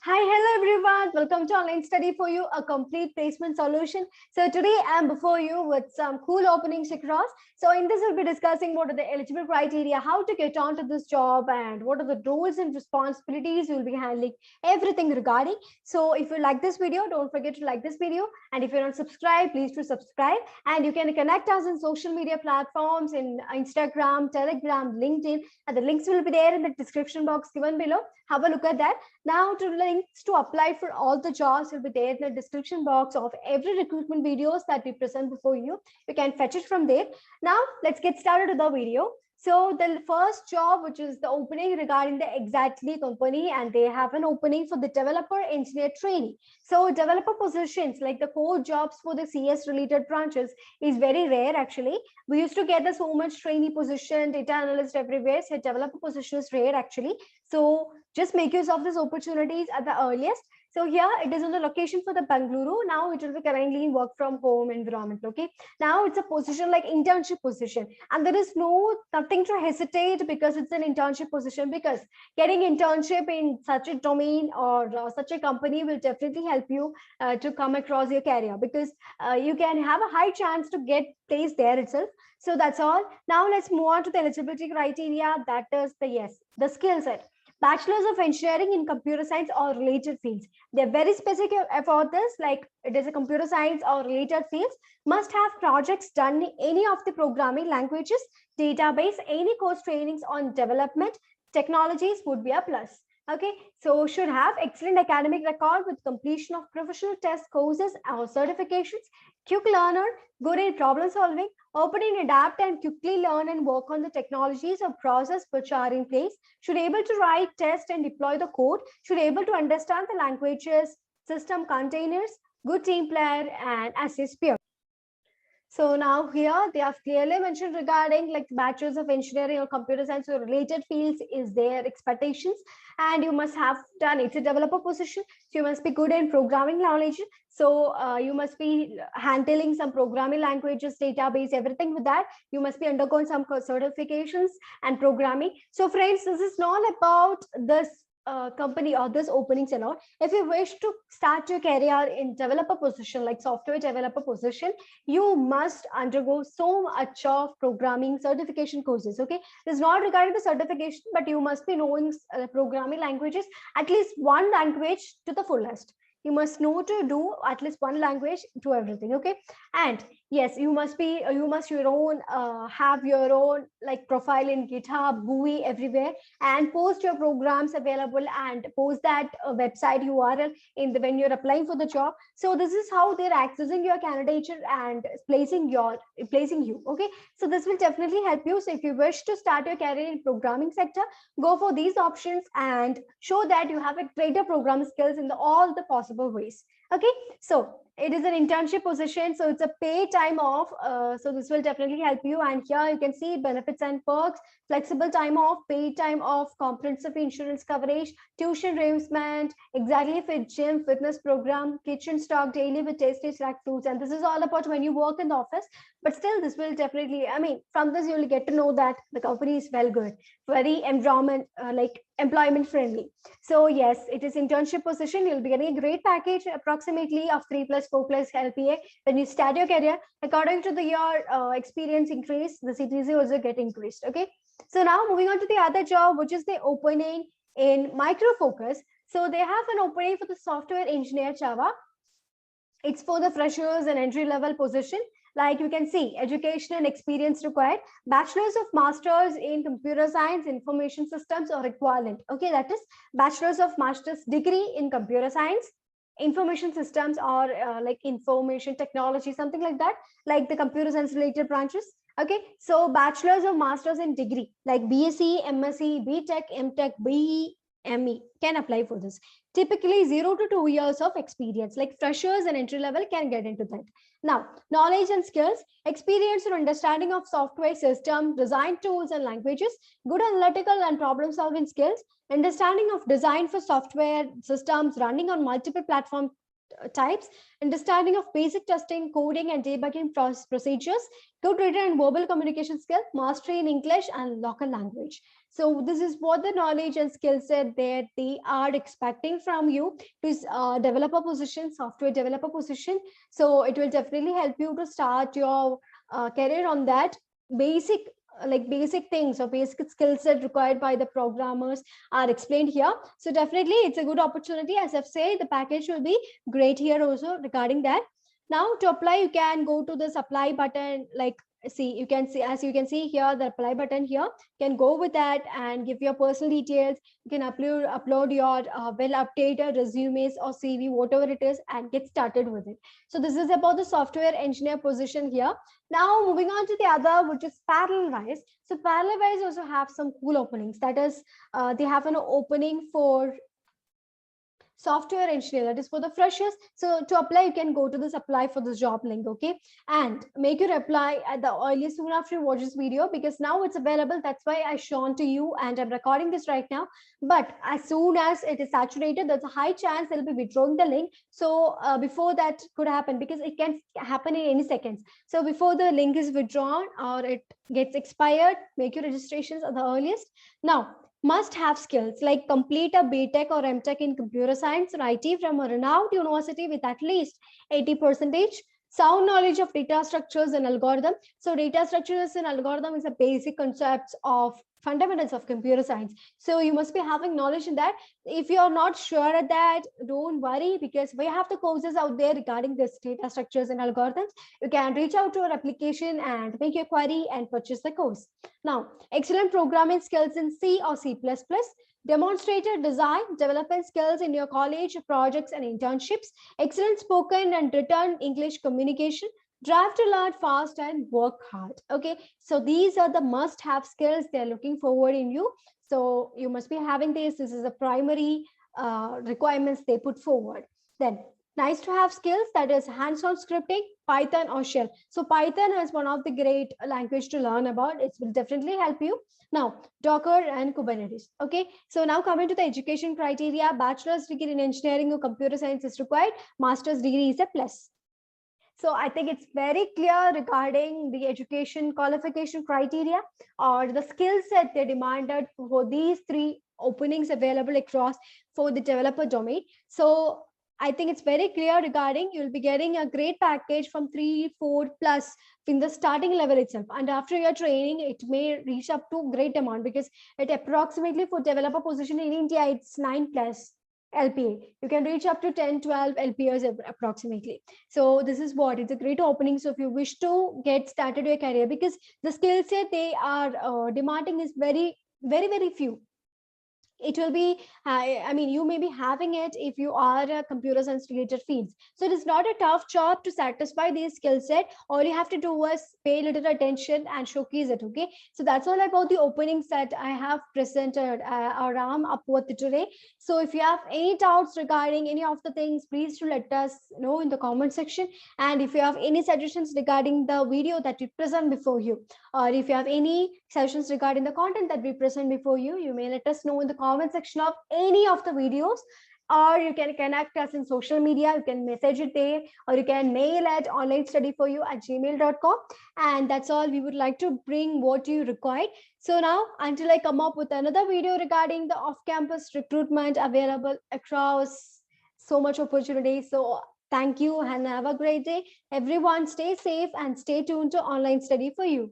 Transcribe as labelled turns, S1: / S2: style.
S1: Hi, hello everyone. Welcome to Online Study for You, a complete placement solution. So today I'm before you with some cool openings across. So in this we'll be discussing what are the eligible criteria, how to get onto this job, and what are the roles and responsibilities you'll be handling, everything regarding. So if you like this video, don't forget to like this video. And if you're not subscribed, please do subscribe. And you can connect us in social media platforms in Instagram, Telegram, LinkedIn, and the links will be there in the description box given below. Have a look at that. Now, to links to apply for all the jobs will be there in the description box of every recruitment videos that we present before you. You can fetch it from there. Now, let's get started with the video. So the first job, which is the opening regarding the Exactly company, and they have an opening for the developer engineer trainee. So developer positions like the core jobs for the CS related branches is very rare actually. We used to get the so much trainee position, data analyst everywhere. So developer position is rare actually. So just make use of these opportunities at the earliest. So here it is on the location for the Bangalore. Now it will be currently in work from home environment. Okay. Now it's a position like internship position, and there is nothing to hesitate because it's an internship position. Because getting internship in such a domain or such a company will definitely help you to come across your career, because you can have a high chance to get placed there itself. So that's all. Now let's move on to the eligibility criteria. That is the skill set. Bachelor's of Engineering in Computer Science or related fields. They're very specific about this, like it is a computer science or related fields. Must have projects done in any of the programming languages, database, any course trainings on development, technologies would be a plus. Okay, so should have excellent academic record with completion of professional test courses or certifications, quick learner, good in problem solving, open in adapt and quickly learn and work on the technologies or process which are in place, should able to write, test and deploy the code, should able to understand the languages, system containers, good team player and assist peer. So now here they have clearly mentioned regarding like bachelor's of engineering or computer science or related fields is their expectations, and you must have done, it's a developer position, so you must be good in programming knowledge. So you must be handling some programming languages, database, everything with that. You must be undergoing some certifications and programming. So friends, this is not about this company or this openings and all. If you wish to start your career in developer position, like software developer position, you must undergo so much of programming certification courses. Okay, it's not regarding the certification, but you must be knowing programming languages, at least one language to the fullest. You must know to do at least one language to everything. Okay, and yes, you must your own have your own like profile in GitHub, GUI, everywhere, and post your programs available and post that website URL in the when you're applying for the job. So this is how they're accessing your candidature and placing you. Okay, so this will definitely help you. So if you wish to start your career in programming sector, go for these options and show that you have a greater programming skills in all the possible ways. Okay, so it is an internship position, so it's a paid time off. So this will definitely help you. And here you can see benefits and perks: flexible time off, paid time off, comprehensive insurance coverage, tuition reimbursement, exactly fit gym, fitness program, kitchen stock daily with tasty snack foods. And this is all about when you work in the office. But still, this will definitely, I mean, from this you will get to know that the company is well good, very environment like employment friendly. So yes, it is internship position. You'll be getting a great package, approximately of 3 plus 4 plus LPA. When you start your career, according to your experience increase, the CTC also get increased. Okay, so now moving on to the other job, which is the opening in Micro Focus. So they have an opening for the software engineer Java. It's for the freshers and entry level position. Like you can see, education and experience required. Bachelor's of Masters in Computer Science, Information Systems or equivalent. Okay, that is Bachelor's of Master's degree in Computer Science, Information Systems or like Information Technology, something like that, like the computer science related branches. Okay, so Bachelor's of Masters in degree, like BSc, MSc, BTech, MTech, BE, ME can apply for this. Typically 0 to 2 years of experience, like freshers and entry level can get into that. Now, knowledge and skills: experience or understanding of software system, design tools and languages, good analytical and problem solving skills, understanding of design for software systems running on multiple platform types, understanding of basic testing, coding and debugging procedures, good written and verbal communication skill, mastery in English and local language. So this is what the knowledge and skill set that they are expecting from you to develop a position, software developer position. So it will definitely help you to start your career on that. Basic basic things or basic skill set required by the programmers are explained here. So definitely it's a good opportunity. As I've said, the package will be great here also regarding that. Now to apply, you can go to this apply button. Like, see, you can see, as you can see here, the apply button here. You can go with that and give your personal details. You can upload your well updated resumes or CV, whatever it is, and get started with it. So this is about the software engineer position here. Now moving on to the other, which is Parallelwise. So Parallelwise also have some cool openings. That is, they have an opening for software engineer, that is for the freshers. So to apply, you can go to this apply for this job link, okay, and make your apply at the earliest soon after you watch this video, because now it's available. That's why I shown to you, and I'm recording this right now. But as soon as it is saturated, there's a high chance they'll be withdrawing the link. So before that could happen, because it can happen in any seconds. So before the link is withdrawn or it gets expired, make your registrations at the earliest. Now, must have skills like complete a BTech or MTech in computer science or IT from a renowned university with at least 80%, sound knowledge of data structures and algorithm. So data structures and algorithm is a basic concepts of fundamentals of computer science. So you must be having knowledge in that. If you're not sure at that, don't worry, because we have the courses out there regarding this data structures and algorithms. You can reach out to our application and make your query and purchase the course. Now, excellent programming skills in C or C++, demonstrated design, development skills in your college projects and internships, excellent spoken and written English communication, drive to learn fast and work hard. Okay, so these are the must-have skills they're looking forward in you. So you must be having this. This is the primary requirements they put forward. Then nice to have skills, that is hands-on scripting, Python or Shell. So Python is one of the great language to learn about. It will definitely help you. Now, Docker and Kubernetes. Okay, so now coming to the education criteria, bachelor's degree in engineering or computer science is required. Master's degree is a plus. So I think it's very clear regarding the education qualification criteria or the skill set they demanded for these three openings available across for the developer domain. So I think it's very clear regarding you'll be getting a great package from 3, 4 plus in the starting level itself. And after your training, it may reach up to great amount, because it approximately for developer position in India, it's 9 plus LPA. You can reach up to 10, 12 LPAs approximately. So this is what, it's a great opening. So if you wish to get started your career, because the skill set they are demanding is very, very, very few. It will be, I mean, you may be having it if you are a computer science related fields. So it is not a tough job to satisfy these skill set. All you have to do is pay a little attention and showcase it. Okay, so that's all about the openings that I have presented around upward today. So if you have any doubts regarding any of the things, please do let us know in the comment section. And if you have any suggestions regarding the video that we present before you, or if you have any suggestions regarding the content that we present before you, you may let us know in the comment section of any of the videos, or you can connect us in social media. You can message it there, or you can mail at onlinestudyforyou@gmail.com. And that's all. We would like to bring what you required. So now, until I come up with another video regarding the off-campus recruitment available across so much opportunity. So thank you and have a great day. Everyone stay safe and stay tuned to Online Study for You.